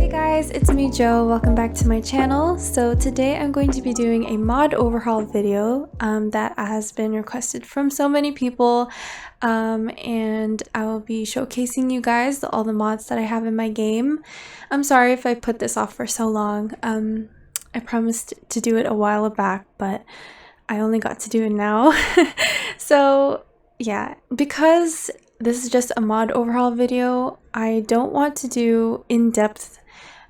Hey guys, it's me Jo. Welcome back to my channel. So today I'm going to be doing a mod overhaul video that has been requested from so many people, and I will be showcasing you guys all the mods that I have in my game. I'm sorry if I put this off for so long. I promised to do it a while back, but I only got to do it now. So yeah, because this is just a mod overhaul video, I don't want to do in-depth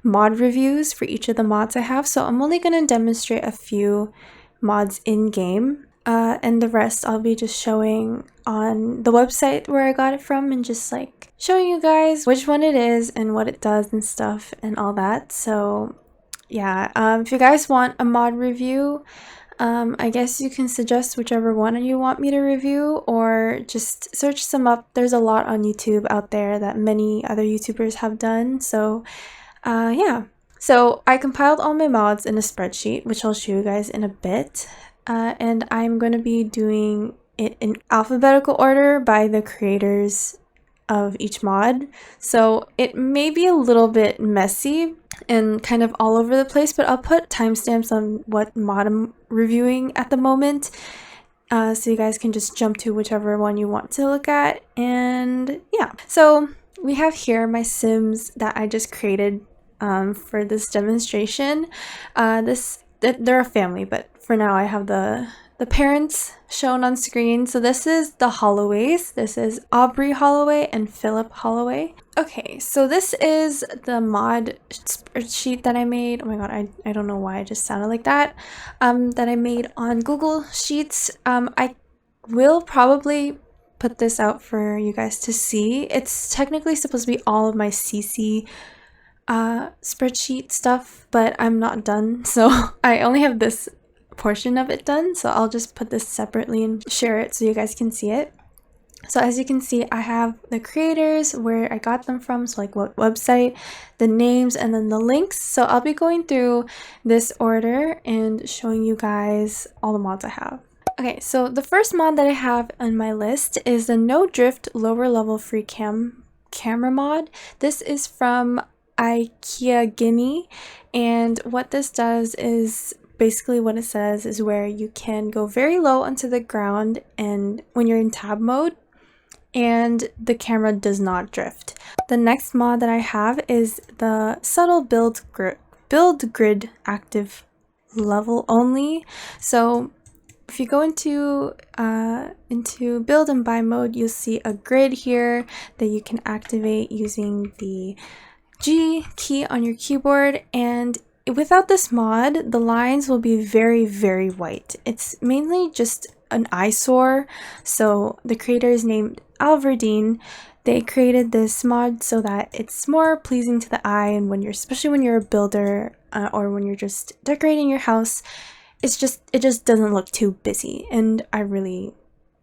mod reviews for each of the mods I have, so I'm only going to demonstrate a few mods in-game, and the rest I'll be just showing on the website where I got it from and just like showing you guys which one it is and what it does and stuff and all that. So yeah, if you guys want a mod review, I guess you can suggest whichever one you want me to review, or just search some up. There's a lot on YouTube out there that many other YouTubers have done, so yeah. So I compiled all my mods in a spreadsheet, which I'll show you guys in a bit, and I'm going to be doing it in alphabetical order by the creators of each mod, so it may be a little bit messy and kind of all over the place, but I'll put timestamps on what mod I'm reviewing at the moment, so you guys can just jump to whichever one you want to look at. And yeah, so we have here my Sims that I just created for this demonstration. They're a family, but for now I have the parents shown on screen. So this is the Holloways. This is Aubrey Holloway and Philip Holloway. Okay, so this is the mod spreadsheet that I made. Oh my god, I don't know why I just sounded like that. That I made on Google Sheets. I will probably put this out for you guys to see. It's technically supposed to be all of my CC spreadsheet stuff, but I'm not done, so I only have this portion of it done, so I'll just put this separately and share it so you guys can see it. So as you can see, I have the creators, where I got them from, so like what website, the names, and then the links. So I'll be going through this order and showing you guys all the mods I have. Okay, so the first mod that I have on my list is the no drift lower level free camera mod. This is from aikea Guinea, and what this does is basically what it says is where you can go very low onto the ground and when you're in tab mode, and the camera does not drift. The next mod that I have is the subtle build grid active level only. So if you go into build and buy mode, you'll see a grid here that you can activate using the G key on your keyboard, and without this mod, the lines will be very, very white. It's mainly just an eyesore. So the creator is named Alverdine. They created this mod so that it's more pleasing to the eye, and especially when you're a builder, or when you're just decorating your house, it just doesn't look too busy. And I really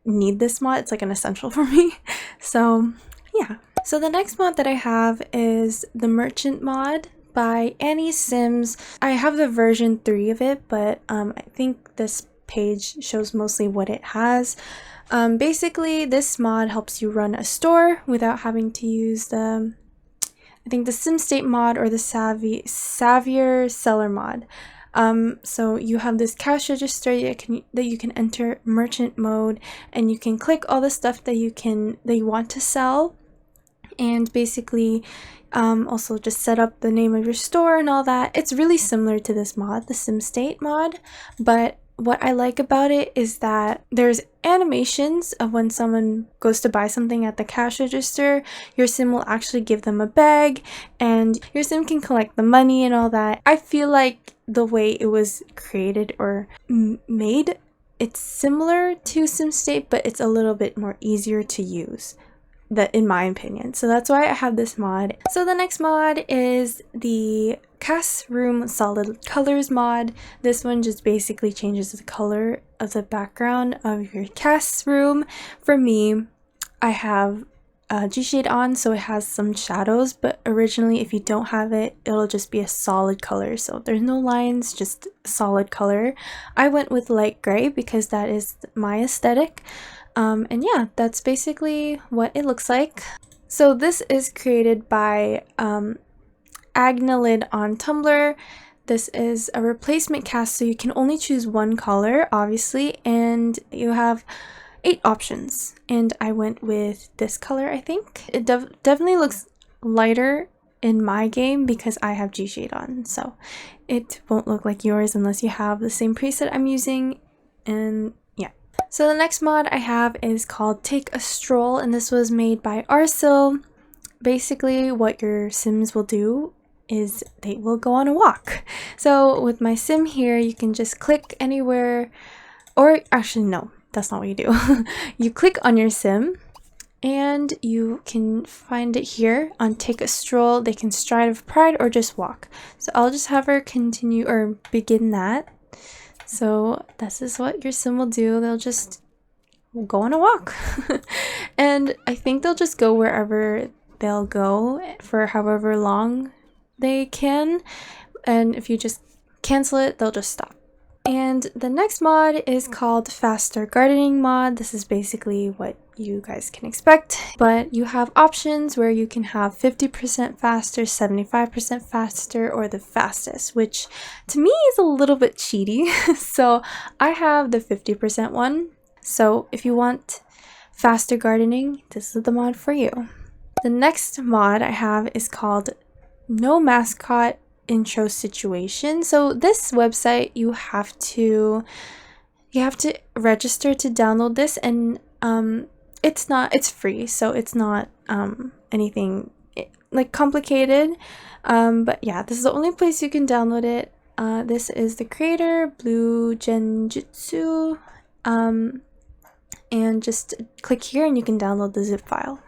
need this mod. It's like an essential for me. So yeah. So the next mod that I have is the merchant mod by Sims. I have the version 3 of it, but I think this page shows mostly what it has. Basically, this mod helps you run a store without having to use the SimState mod or the Savior Seller mod. So you have this cash register that you can enter merchant mode, and you can click all the stuff that you want to sell, and basically also just set up the name of your store and all that. It's really similar to this mod, the SimState mod, but what I like about it is that there's animations of when someone goes to buy something at the cash register. Your sim will actually give them a bag, and your sim can collect the money and all that. I feel like the way it was created or made, it's similar to SimState, but it's a little bit more easier to use, that in my opinion. So that's why I have this mod. So the next mod is the cast room solid colors mod. This one just basically changes the color of the background of your cast room. For me, I have G-shade on, so it has some shadows, but originally if you don't have it, it'll just be a solid color. So there's no lines, just solid color. I went with light gray because that is my aesthetic. And yeah, that's basically what it looks like. So this is created by Agnelid on Tumblr. This is a replacement cast, so you can only choose one color, obviously, and you have 8 options. And I went with this color, I think. It definitely looks lighter in my game because I have G-Shade on, so it won't look like yours unless you have the same preset I'm using. And yeah. So the next mod I have is called Take a Stroll, and this was made by Arsil. Basically, what your Sims will do is they will go on a walk. So with my sim here, you can just click anywhere, or actually no, that's not what you do. You click on your sim and you can find it here on Take a Stroll. They can stride of pride or just walk. So I'll just have her continue or begin that. So this is what your sim will do. They'll just go on a walk. And I think they'll just go wherever they'll go for however long they can, and if you just cancel it, they'll just stop. And the next mod is called Faster Gardening mod. This is basically what you guys can expect, but you have options where you can have 50% faster, 75% faster, or the fastest, which to me is a little bit cheaty. So I have the 50% one. So if you want faster gardening, this is the mod for you. The next mod I have is called No Mascot Intro Situation. So this website, you have to register to download this, and it's free, so it's not anything like complicated, but yeah, this is the only place you can download it. This is the creator, bluegenjutsu, and just click here and you can download the zip file.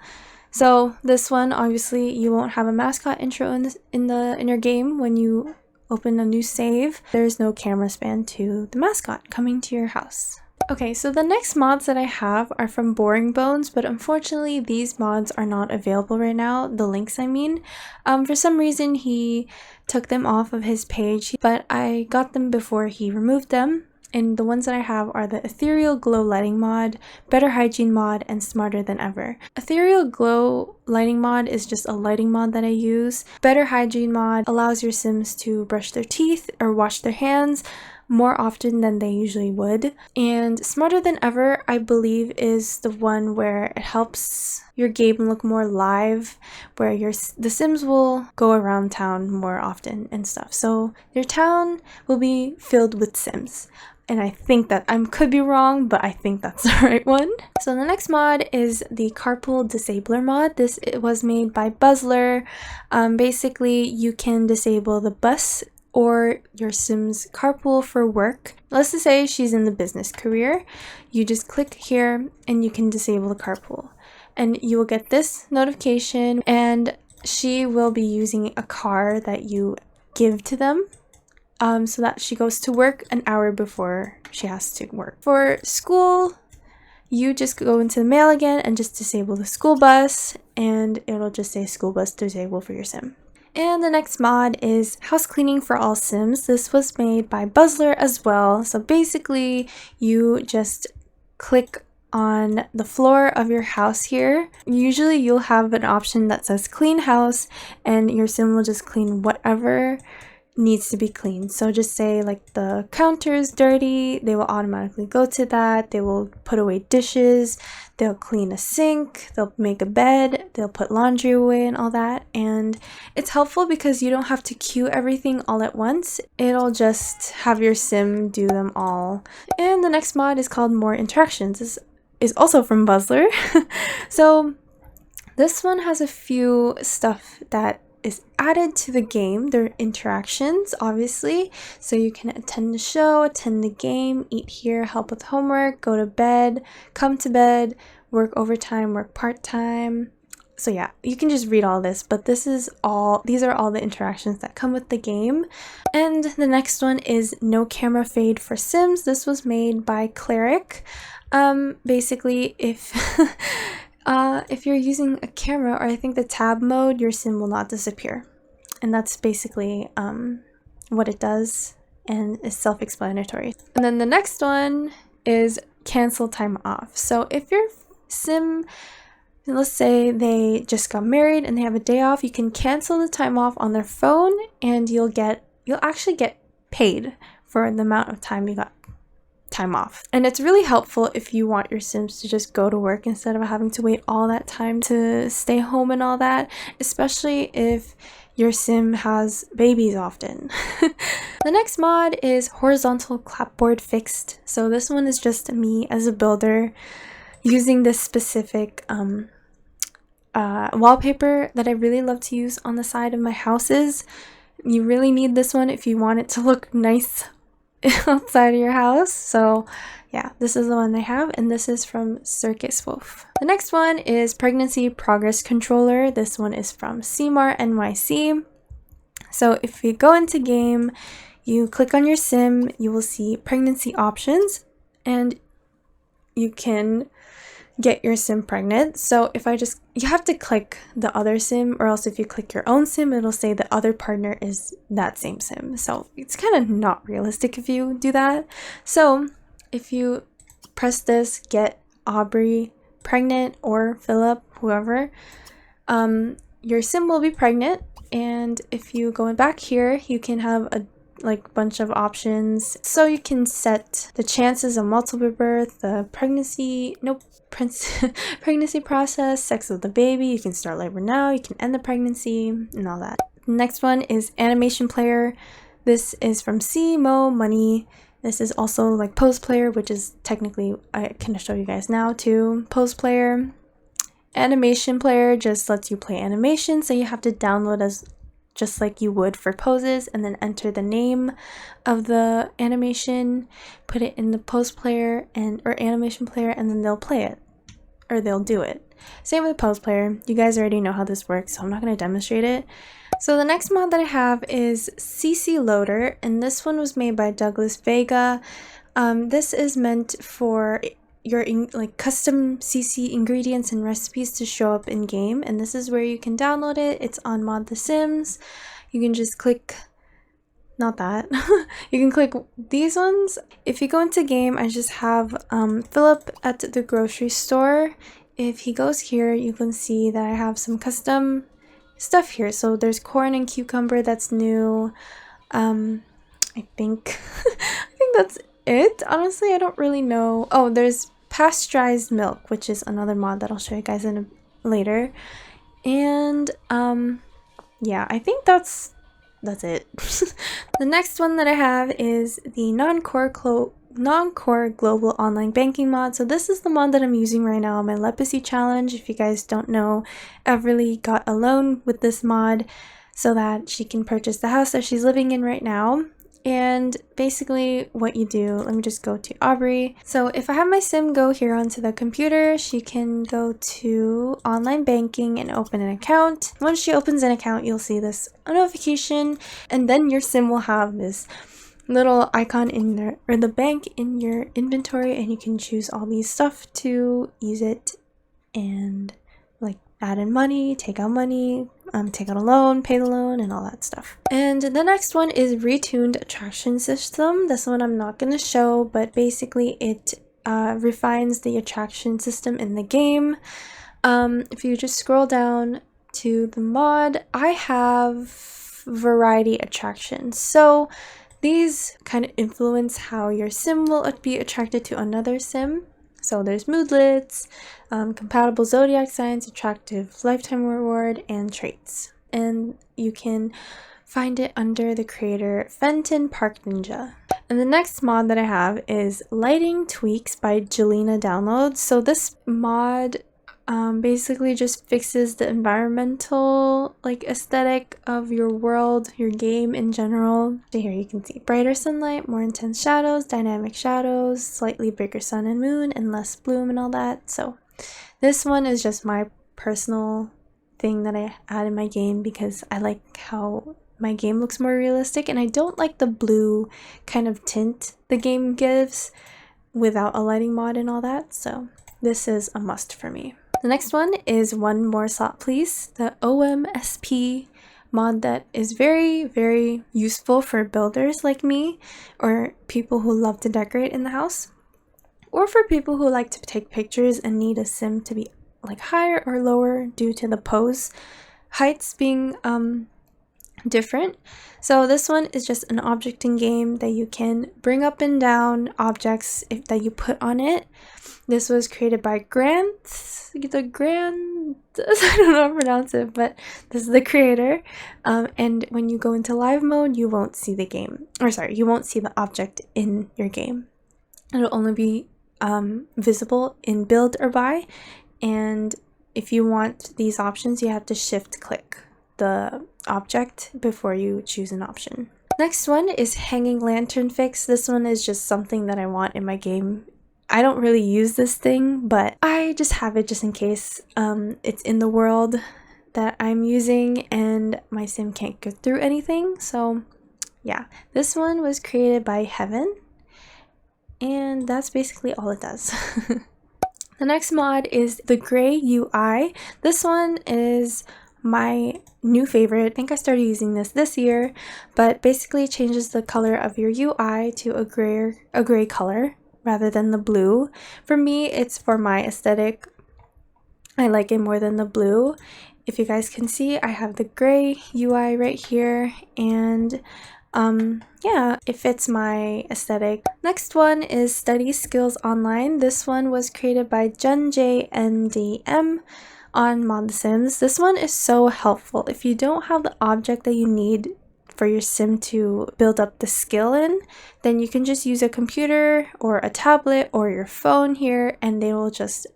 So this one, obviously, you won't have a mascot intro in your game when you open a new save. There's no camera span to the mascot coming to your house. Okay, so the next mods that I have are from Boring Bones, but unfortunately these mods are not available right now, the links I mean. For some reason he took them off of his page, but I got them before he removed them. And the ones that I have are the Ethereal Glow Lighting mod, Better Hygiene mod, and Smarter Than Ever. Ethereal Glow Lighting mod is just a lighting mod that I use. Better Hygiene mod allows your Sims to brush their teeth or wash their hands more often than they usually would. And Smarter Than Ever, I believe, is the one where it helps your game look more live, where the Sims will go around town more often and stuff. So your town will be filled with Sims. And I think that I could be wrong, but I think that's the right one. So the next mod is the Carpool Disabler mod. It was made by Buzzler. Basically, you can disable the bus or your Sim's carpool for work. Let's just say she's in the business career. You just click here and you can disable the carpool. And you will get this notification, and she will be using a car that you give to them. So that she goes to work an hour before she has to work. For school, you just go into the mail again and just disable the school bus, and it'll just say school bus disabled for your sim. And the next mod is House Cleaning for All Sims. This was made by Buzzler as well. So basically, you just click on the floor of your house here. Usually you'll have an option that says clean house, and your sim will just clean whatever needs to be cleaned. So just say like the counter is dirty, they will automatically go to that. They will put away dishes, they'll clean a sink, they'll make a bed, they'll put laundry away and all that. And it's helpful because you don't have to queue everything all at once. It'll just have your sim do them all. And the next mod is called More Interactions. This is also from Buzzler. So this one has a few stuff that is added to the game. They're interactions, obviously, so you can attend the show, attend the game, eat here, help with homework, go to bed, come to bed, work overtime, work part-time. So yeah, you can just read all this, but these are all the interactions that come with the game. And the next one is No Camera Fade for Sims. This was made by Claeric. Basically, if you're using a camera, or I think the tab mode, your sim will not disappear. And that's basically what it does, and is self-explanatory. And then the next one is Cancel Time Off. So if your sim let's say they just got married and they have a day off, you can cancel the time off on their phone and you'll actually get paid for the amount of time you got time off. And it's really helpful if you want your Sims to just go to work instead of having to wait all that time to stay home and all that, especially if your sim has babies often. The next mod is horizontal clapboard fixed. So this one is just me as a builder using this specific wallpaper that I really love to use on the side of my houses. You really need this one if you want it to look nice outside of your house. So yeah, this is the one I have, and this is from Circuswolf. The next one is pregnancy progress controller. This one is from cmarNYC. So if you go into game, you click on your sim, you will see pregnancy options, and you can get your sim pregnant. So if you have to click the other sim, or else if you click your own sim, it'll say the other partner is that same sim. So it's kind of not realistic if you do that. So if you press this, get Aubrey pregnant, or Philip, whoever, your sim will be pregnant. And if you go back here, you can have a bunch of options. So you can set the chances of multiple birth, the pregnancy process, sex of the baby. You can start labor now, you can end the pregnancy, and all that. Next one is animation player. This is from cmomoney. This is also like pose player, which is technically, I can show you guys now too. Pose player. Animation player just lets you play animation, so you have to download as just like you would for poses, and then enter the name of the animation, put it in the pose player or animation player, and then they'll play it, or they'll do it. Same with the pose player. You guys already know how this works, so I'm not going to demonstrate it. So the next mod that I have is CC Loader, and this one was made by douglasveiga. This is meant for your custom CC ingredients and recipes to show up in game, and this is where you can download it. It's on Mod The Sims. You can just click, not that, you can click these ones. If you go into game, I just have Philip at the grocery store. If he goes here, you can see that I have some custom stuff here. So there's corn and cucumber that's new. I think that's it. Honestly, I don't really know. Oh, there's pasteurized milk, which is another mod that I'll show you guys later. And yeah, I think that's it. The next one that I have is the non-core global online banking mod. So this is the mod that I'm using right now on my leprosy challenge. If you guys don't know, Everly got a loan with this mod so that she can purchase the house that she's living in right now. And basically what you do, let me just go to Aubrey. So if I have my sim go here onto the computer, she can go to online banking and open an account. Once she opens an account, you'll see this notification, and then your sim will have this little icon in there, or the bank in your inventory, and you can choose all these stuff to use it, and like add in money, take out money, take out a loan, pay the loan, and all that stuff. And the next one is retuned attraction system. This one I'm not going to show, but basically it refines the attraction system in the game. If you just scroll down to the mod, I have variety attractions. So these kind of influence how your sim will be attracted to another sim. So there's moodlets, compatible zodiac signs, attractive lifetime reward, and traits. And you can find it under the creator fentonparkninja. And the next mod that I have is lighting tweaks by Jelena Downloads. So this mod basically just fixes the environmental aesthetic of your world, your game in general. So here you can see brighter sunlight, more intense shadows, dynamic shadows, slightly bigger sun and moon, and less bloom and all that. So this one is just my personal thing that I add in my game because I like how my game looks more realistic, and I don't like the blue kind of tint the game gives without a lighting mod and all that. So this is a must for me. The next one is One More Slot Please, the OMSP mod that is very, very useful for builders like me, or people who love to decorate in the house, or for people who like to take pictures and need a sim to be like higher or lower due to the pose heights being different. So this one is just an objecting game that you can bring up and down objects that you put on it. This was created by granthes. I don't know how to pronounce it, but this is the creator. And when you go into live mode, you won't see the game, or sorry, you won't see the object in your game. It'll only be visible in build or buy. And if you want these options, you have to shift click the object before you choose an option. Next one is hanging lantern fix. This one is just something that I want in my game. I don't really use this thing, but I just have it just in case it's in the world that I'm using and my sim can't get through anything. So yeah, this one was created by Heaven, and that's basically all it does. The next mod is the gray UI. This one is my new favorite. I think I started using this year, but basically it changes the color of your UI to a gray color rather than the blue. For me, it's for my aesthetic. I like it more than the blue. If you guys can see, I have the gray UI right here, and yeah, it fits my aesthetic. Next one is Study Skills Online. This one was created by junjaymdm on Mod The Sims. This one is so helpful. If you don't have the object that you need for your sim to build up the skill in, then you can just use a computer or a tablet or your phone here, and they will just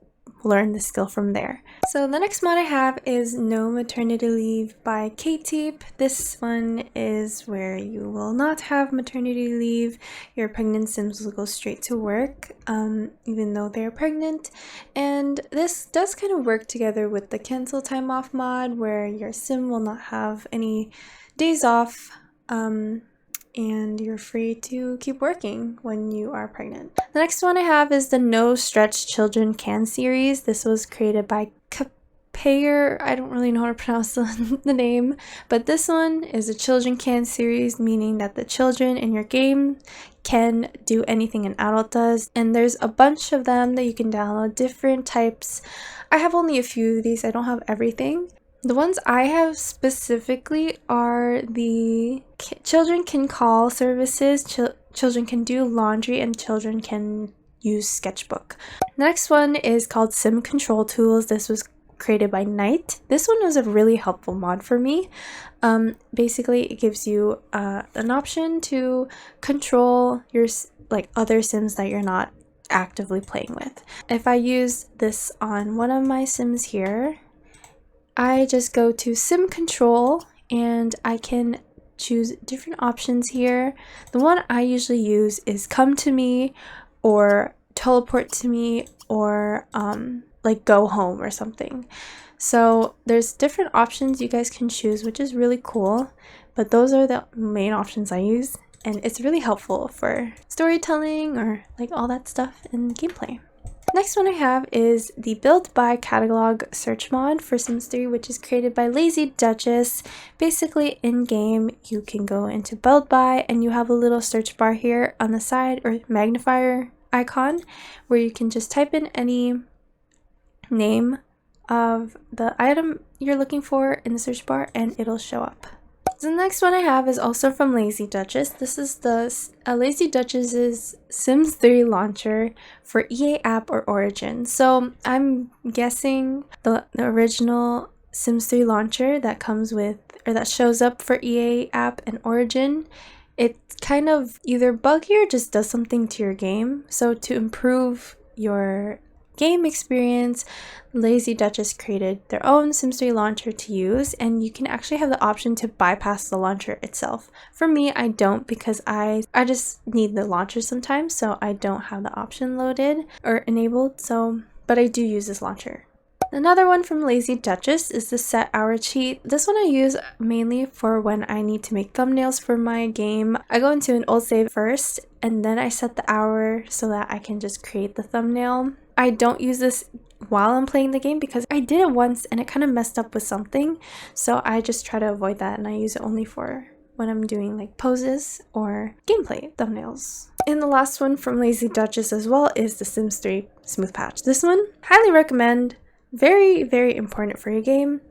learn the skill from there. So the next mod I have is No Maternity Leave by K-Teep. This one is where you will not have maternity leave. Your pregnant sims will go straight to work, even though they're pregnant. And this does kind of work together with the cancel time off mod, where your sim will not have any days off, and you're free to keep working when you are pregnant. The next one I have is the No Stretch Children Can series. This was created by Payer. I don't really know how to pronounce the name, but this one is a children can series, meaning that the children in your game can do anything an adult does, and there's a bunch of them that you can download, different types. I have only a few of these. I don't have everything. The ones I have specifically are the children can call services, children can do laundry, and children can use sketchbook. The next one is called Sim Control Tools. This was created by Knight. This one was a really helpful mod for me. Basically, it gives you an option to control your other sims that you're not actively playing with. If I use this on one of my sims here, I just go to Sim Control and I can choose different options here. The one I usually use is Come to Me or Teleport to Me or like Go Home or something. So there's different options you guys can choose, which is really cool, but those are the main options I use, and it's really helpful for storytelling or like all that stuff in gameplay. Next one I have is the Build by Catalog search mod for Sims 3, which is created by Lazy Duchess. Basically, in game, you can go into Build by, and you have a little search bar here on the side, or magnifier icon, where you can just type in any name of the item you're looking for in the search bar, and it'll show up. The next one I have is also from Lazy Duchess. This is the Lazy Duchess's Sims 3 launcher for EA app or Origin. So I'm guessing the original Sims 3 launcher that comes with, or that shows up for EA app and Origin, it's kind of either buggy or just does something to your game. So to improve your game experience, Lazy Duchess created their own Sims 3 launcher to use, and you can actually have the option to bypass the launcher itself. For me, I don't, because I just need the launcher sometimes, so I don't have the option loaded or enabled, but I do use this launcher. Another one from Lazy Duchess is the Set Hour cheat. This one I use mainly for when I need to make thumbnails for my game. I go into an old save first, and then I set the hour so that I can just create the thumbnail. I don't use this while I'm playing the game because I did it once and it kind of messed up with something, so I just try to avoid that, and I use it only for when I'm doing like poses or gameplay thumbnails. And the last one from Lazy Duchess as well is the Sims 3 Smooth Patch. This one, highly recommend. very, very important for your game.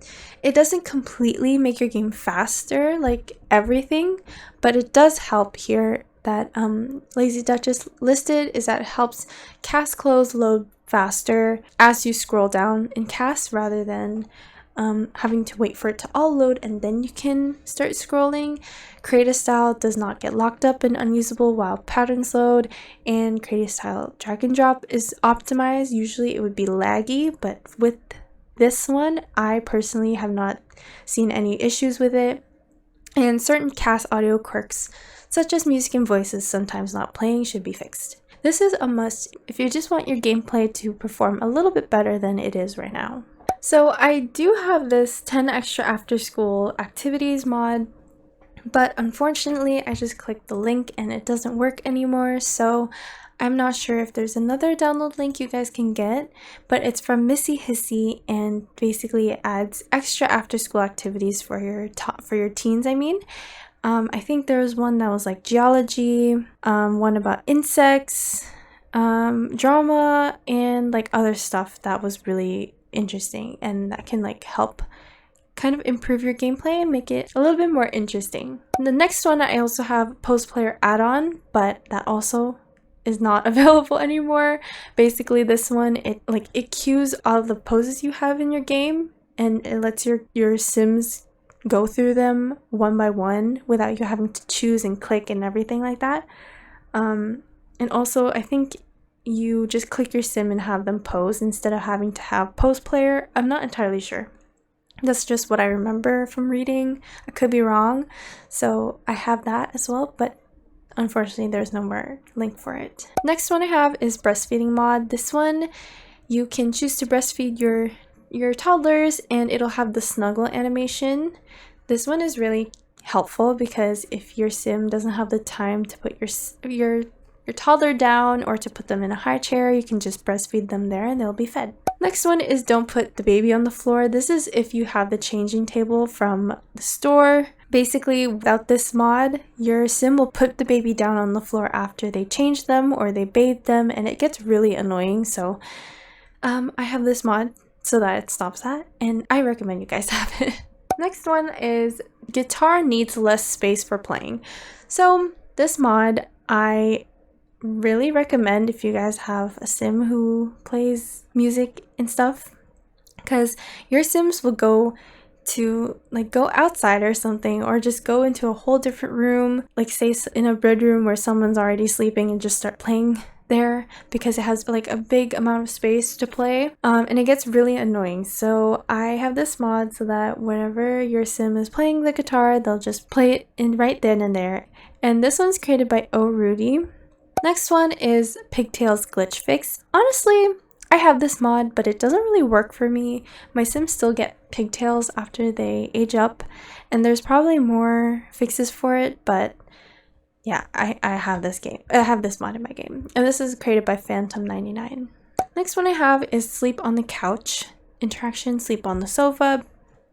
It doesn't completely make your game faster like everything, but it does help here. That Lazy Duchess listed is that it helps cast close load faster as you scroll down in cast, rather than having to wait for it to all load and then you can start scrolling. Create a style does not get locked up and unusable while patterns load, and create a style drag and drop is optimized. Usually it would be laggy, but with this one I personally have not seen any issues with it. And certain cast audio quirks such as music and voices sometimes not playing should be fixed. This is a must if you just want your gameplay to perform a little bit better than it is right now. So I do have this 10 extra after school activities mod, but unfortunately I just clicked the link and it doesn't work anymore, so I'm not sure if there's another download link you guys can get, but it's from Missy Hissy, and basically it adds extra after school activities for your teens. I think there was one that was like geology, one about insects, drama, and like other stuff that was really interesting and that can like help kind of improve your gameplay and make it a little bit more interesting. And the next one, I also have post player add-on, but that also is not available anymore. Basically this one, it queues all the poses you have in your game and it lets your sims go through them one by one without you having to choose and click and everything like that. And also I think you just click your sim and have them pose instead of having to have post player. I'm not entirely sure. That's just what I remember from reading. I could be wrong. So I have that as well, but unfortunately there's no more link for it. Next one I have is breastfeeding mod. This one you can choose to breastfeed your toddlers and it'll have the snuggle animation. This one is really helpful because if your sim doesn't have the time to put your toddler down or to put them in a high chair, you can just breastfeed them there and they'll be fed. Next one is don't put the baby on the floor. This is if you have the changing table from the store. Basically, without this mod, your sim will put the baby down on the floor after they change them or they bathe them, and it gets really annoying. So I have this mod so that it stops that, and I recommend you guys have it. Next one is guitar needs less space for playing. So this mod I really recommend if you guys have a sim who plays music and stuff, because your sims will go outside or something, or just go into a whole different room, like say in a bedroom where someone's already sleeping, and just start playing there because it has like a big amount of space to play, and it gets really annoying. So I have this mod so that whenever your sim is playing the guitar, they'll just play it in right then and there. And this one's created by Rudy. Next one is Pigtails Glitch Fix. Honestly, I have this mod, but it doesn't really work for me. My sims still get pigtails after they age up, and there's probably more fixes for it, but yeah, I have this mod in my game, and this is created by Phantom99. Next one I have is Sleep on the Couch interaction. Sleep on the sofa.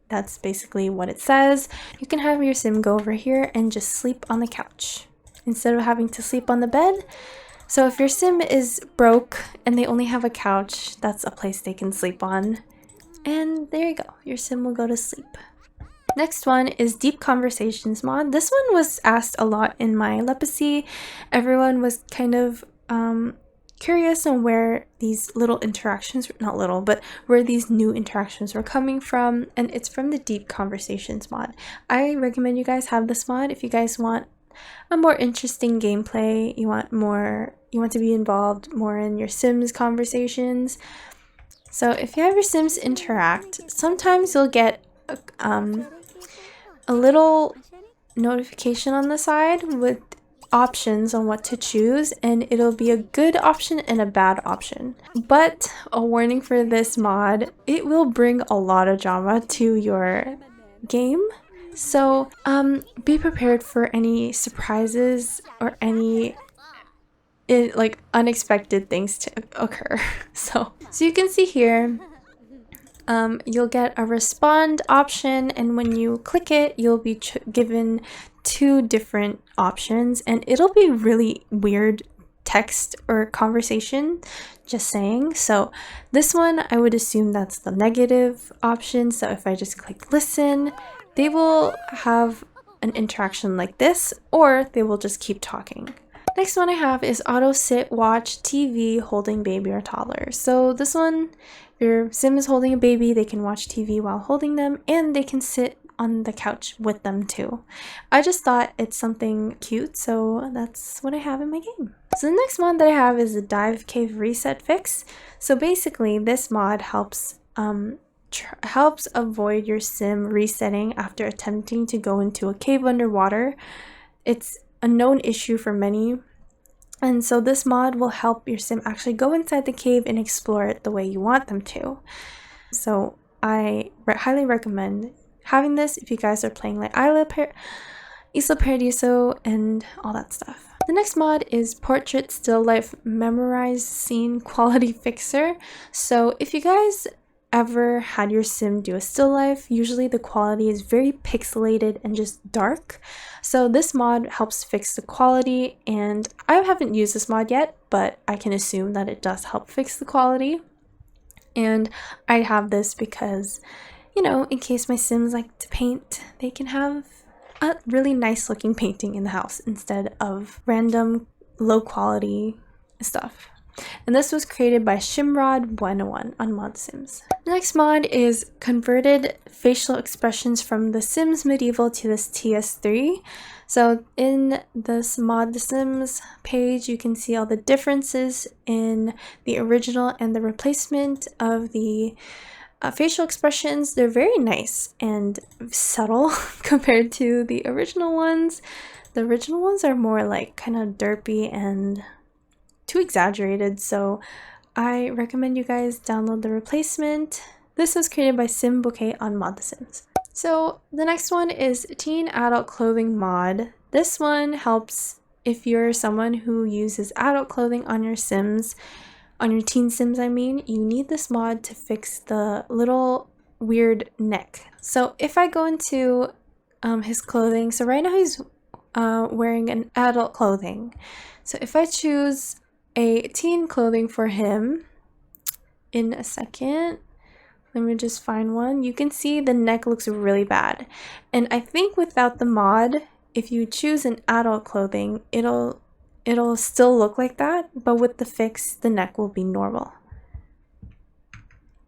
That's basically what it says. You can have your sim go over here and just sleep on the couch instead of having to sleep on the bed. So if your sim is broke and they only have a couch, that's a place they can sleep on. And there you go, your sim will go to sleep. Next one is Deep Conversations mod. This one was asked a lot in my legacy. Everyone was kind of curious on where these little interactions, not little, but where these new interactions were coming from, and it's from the Deep Conversations mod. I recommend you guys have this mod if you guys want a more interesting gameplay, you want to be involved more in your sims conversations. So if you have your sims interact, sometimes you'll get a little notification on the side with options on what to choose, and it'll be a good option and a bad option. But a warning for this mod, it will bring a lot of drama to your game. So be prepared for any surprises or any unexpected things to occur. So you can see here, you'll get a respond option, and when you click it, you'll be given two different options, and it'll be really weird text or conversation, just saying. So this one, I would assume that's the negative option. So if I just click listen, they will have an interaction like this, or they will just keep talking. Next one I have is auto sit watch TV holding baby or toddler. So this one, if your sim is holding a baby, they can watch TV while holding them, and they can sit on the couch with them too. I just thought it's something cute, so that's what I have in my game. So the next mod that I have is the dive cave reset fix. So basically this mod helps avoid your sim resetting after attempting to go into a cave underwater. It's a known issue for many, and so this mod will help your sim actually go inside the cave and explore it the way you want them to. So I highly recommend having this if you guys are playing like Isla Paradiso and all that stuff. The next mod is Portrait Still Life Memorized Scene Quality Fixer. So if you guys ever had your sim do a still life, usually the quality is very pixelated and just dark. So this mod helps fix the quality, and I haven't used this mod yet, but I can assume that it does help fix the quality. And I have this because, you know, in case my sims like to paint, they can have a really nice looking painting in the house instead of random low quality stuff. And this was created by Shimrod101 on Mod Sims. The next mod is converted facial expressions from The Sims Medieval to this TS3. So in this Mod The Sims page, you can see all the differences in the original and the replacement of the facial expressions. They're very nice and subtle compared to the original ones. The original ones are more like kind of derpy and too exaggerated, so I recommend you guys download the replacement. This was created by Sim Bouquet on Mod The Sims. So the next one is Teen Adult Clothing Mod. This one helps if you're someone who uses adult clothing on your sims, on your teen sims I mean. You need this mod to fix the little weird neck. So if I go into his clothing, so right now he's wearing an adult clothing. So if I choose a teen clothing for him in a second, let me just find one. You can see the neck looks really bad, and I think without the mod, if you choose an adult clothing, it'll still look like that, but with the fix, the neck will be normal.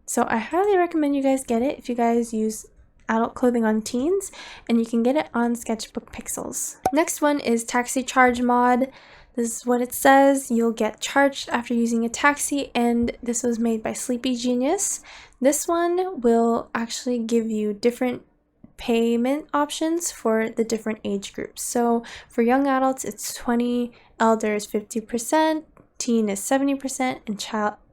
So I highly recommend you guys get it if you guys use adult clothing on teens, and you can get it on Sketchbook Pixels. Next one is Taxi Charge Mod. This is what it says. You'll get charged after using a taxi, and this was made by Sleepy Genius. This one will actually give you different payment options for the different age groups. So for young adults, it's 20, elders 50%, teen is 70%, and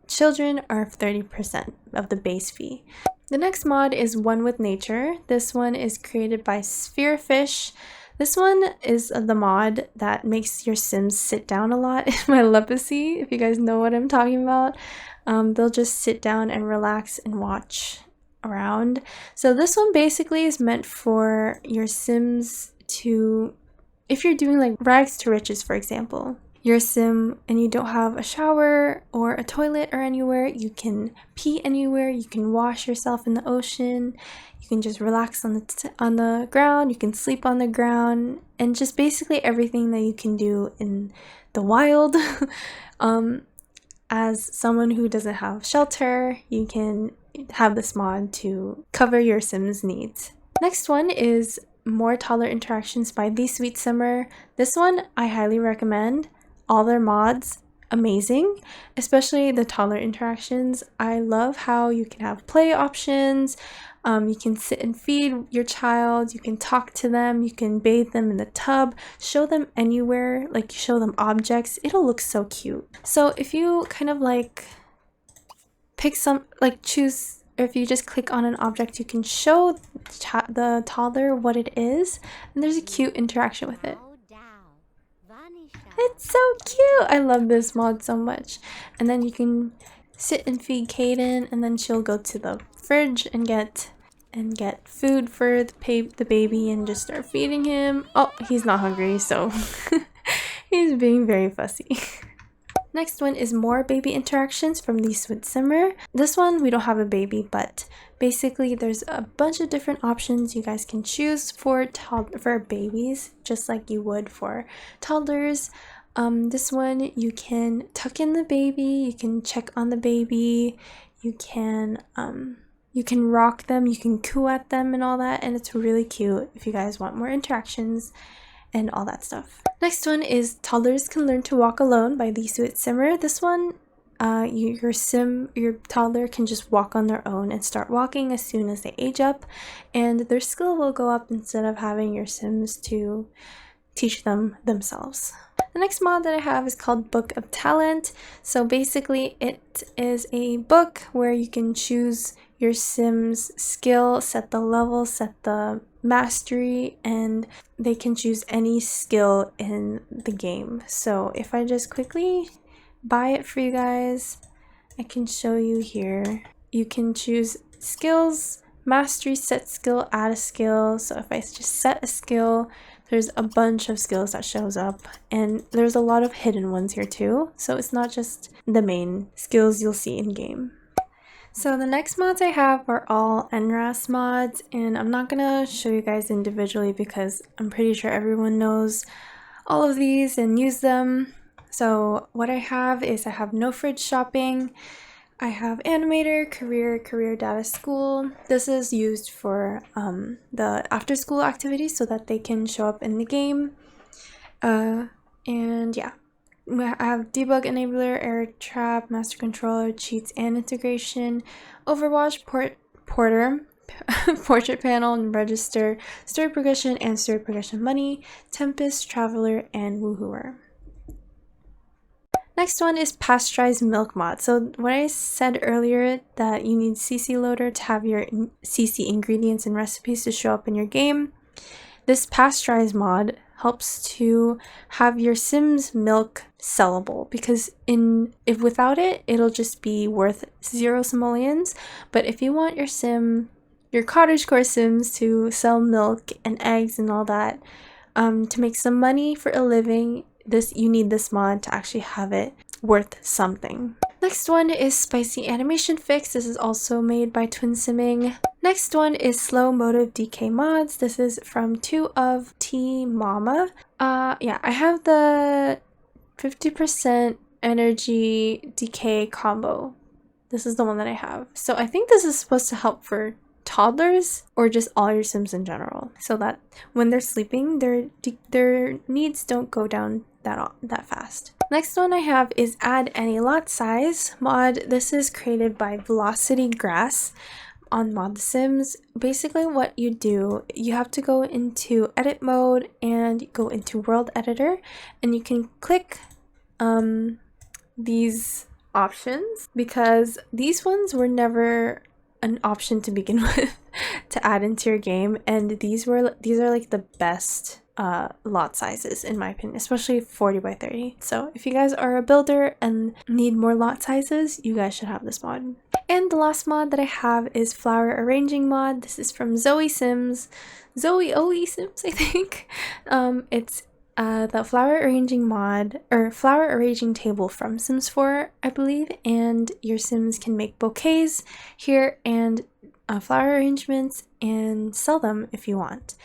children are 30% of the base fee. The next mod is One with Nature. This one is created by Spherefish. This one is the mod that makes your sims sit down a lot in My Leprosy, if you guys know what I'm talking about. They'll just sit down and relax and watch around. So this one basically is meant for your sims to, if you're doing like rags to riches, for example, your sim and you don't have a shower or a toilet or anywhere, you can pee anywhere, you can wash yourself in the ocean, you can just relax on the ground, you can sleep on the ground, and just basically everything that you can do in the wild. As someone who doesn't have shelter, you can have this mod to cover your sim's needs. Next one is More Toddler Interactions by The Sweet Simmer. This one I highly recommend. All their mods, amazing, especially the toddler interactions. I love how you can have play options, you can sit and feed your child, you can talk to them, you can bathe them in the tub, show them anywhere, like show them objects. It'll look so cute. So if you kind of like pick some, like choose, or if you just click on an object, you can show the toddler what it is, and there's a cute interaction with it. It's so cute! I love this mod so much. And then you can sit and feed Kaden, and then she'll go to the fridge and get food for the baby and just start feeding him. Oh, he's not hungry, so he's being very fussy. Next one is more baby interactions from the Sweet Simmer. This one, we don't have a baby, but basically there's a bunch of different options you guys can choose for babies, just like you would for toddlers. This one, you can tuck in the baby, you can check on the baby, you can rock them, you can coo at them and all that, and it's really cute if you guys want more interactions and all that stuff. Next one is Toddlers Can Learn to Walk Alone by the Sweet Simmer. This one, your toddler can just walk on their own and start walking as soon as they age up, and their skill will go up instead of having your Sims to teach them themselves. The next mod that I have is called Book of Talent. So basically it is a book where you can choose your Sim's skill, set the level, set the mastery, and they can choose any skill in the game. So if I just quickly buy it for you guys, I can show you here. You can choose skills, mastery, set skill, add a skill. So if I just set a skill, there's a bunch of skills that shows up, and there's a lot of hidden ones here too. So it's not just the main skills you'll see in game. So the next mods I have are all NRAS mods, and I'm not gonna show you guys individually because I'm pretty sure everyone knows all of these and use them. So what I have is I have no fridge shopping, I have animator, career data school. This is used for the after school activities so that they can show up in the game. And yeah. I have debug enabler, error trap, master controller, cheats and integration, overwatch, porter, portrait panel and register, story progression and story progression money, tempest, traveler, and woohooer. Next one is pasteurized milk mod. So when I said earlier that you need CC loader to have your CC ingredients and recipes to show up in your game, this pasteurized mod helps to have your Sim's milk sellable, because if without it, it'll just be worth 0 simoleons. But if you want your cottagecore Sims to sell milk and eggs and all that, to make some money for a living, you need this mod to actually have it worth something. Next one is Spicy Animation Fix. This is also made by Twin Simming. Next one is Slow Motive DK Mods. This is from 2 of cmomoney. Yeah, I have the 50% energy decay combo. This is the one that I have. So I think this is supposed to help for toddlers or just all your Sims in general, so that when they're sleeping, their needs don't go down that fast. Next one I have is Add Any Lot Size mod. This is created by Velocity Grass on Mod The Sims. Basically what you do, you have to go into edit mode and go into world editor, and you can click these options, because these ones were never an option to begin with to add into your game, and these are like the best lot sizes in my opinion, especially 40 by 30. So if you guys are a builder and need more lot sizes, you guys should have this mod. And the last mod that I have is Flower Arranging mod. This is from zoeoe-sims, I think. It's the flower arranging mod, or flower arranging table from Sims 4, I believe, and your Sims can make bouquets here and flower arrangements and sell them if you want.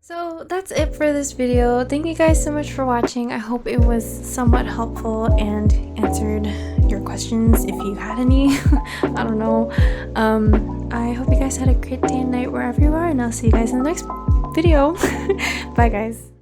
So that's it for this video. Thank you guys so much for watching. I hope it was somewhat helpful and answered your questions if you had any. I don't know. I hope you guys had a great day and night wherever you are, and I'll see you guys in the next video. Bye guys.